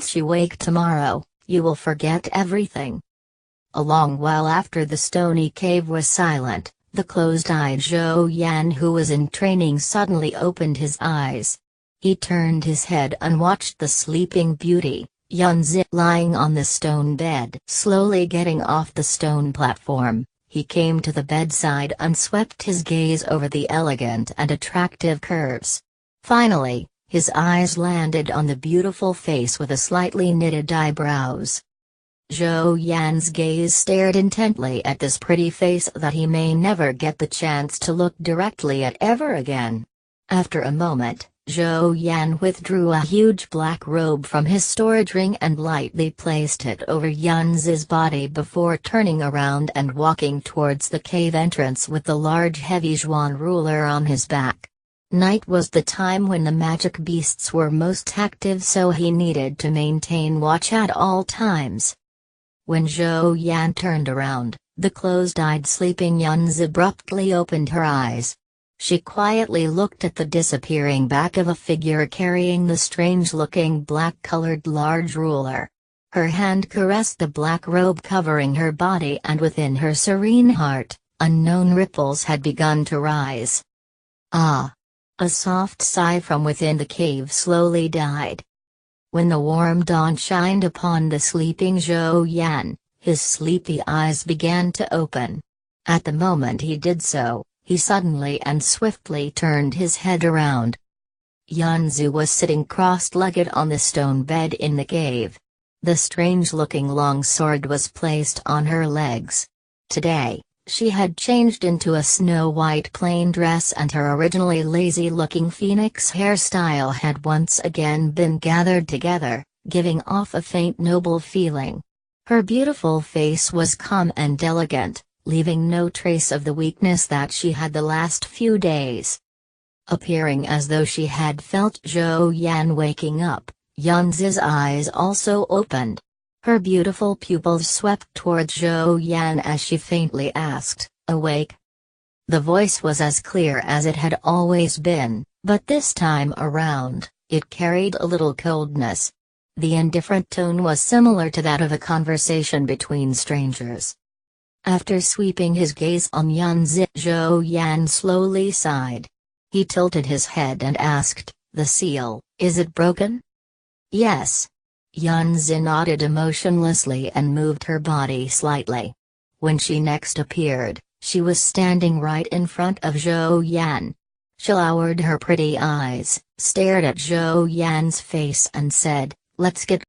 Once you wake tomorrow, you will forget everything." A long while after the stony cave was silent, the closed-eyed Zhou Yan, who was in training, suddenly opened his eyes. He turned his head and watched the sleeping beauty, Yunzi, lying on the stone bed. Slowly getting off the stone platform, he came to the bedside and swept his gaze over the elegant and attractive curves. Finally, his eyes landed on the beautiful face with the slightly knitted eyebrows. Zhou Yan's gaze stared intently at this pretty face that he may never get the chance to look directly at ever again. After a moment, Zhou Yan withdrew a huge black robe from his storage ring and lightly placed it over Yunzi's body before turning around and walking towards the cave entrance with the large heavy Zhuan ruler on his back. Night was the time when the magic beasts were most active, so he needed to maintain watch at all times. When Zhou Yan turned around, the closed-eyed sleeping Yunzi abruptly opened her eyes. She quietly looked at the disappearing back of a figure carrying the strange-looking black-colored large ruler. Her hand caressed the black robe covering her body, and within her serene heart, unknown ripples had begun to rise. Ah! A soft sigh from within the cave slowly died. When the warm dawn shined upon the sleeping Zhou Yan, his sleepy eyes began to open. At the moment he did so, he suddenly and swiftly turned his head around. Yunzi was sitting cross-legged on the stone bed in the cave. The strange-looking long sword was placed on her legs. Today, she had changed into a snow-white plain dress, and her originally lazy-looking phoenix hairstyle had once again been gathered together, giving off a faint noble feeling. Her beautiful face was calm and elegant, leaving no trace of the weakness that she had the last few days. Appearing as though she had felt Zhou Yan waking up, Yunzi's eyes also opened. Her beautiful pupils swept toward Zhou Yan as she faintly asked, "Awake?" The voice was as clear as it had always been, but this time around, it carried a little coldness. The indifferent tone was similar to that of a conversation between strangers. After sweeping his gaze on Yunzi, Zhou Yan slowly sighed. He tilted his head and asked, "The seal, is it broken?" "Yes." Yunzi nodded emotionlessly and moved her body slightly. When she next appeared, she was standing right in front of Zhou Yan. She lowered her pretty eyes, stared at Zhou Yan's face and said, "Let's get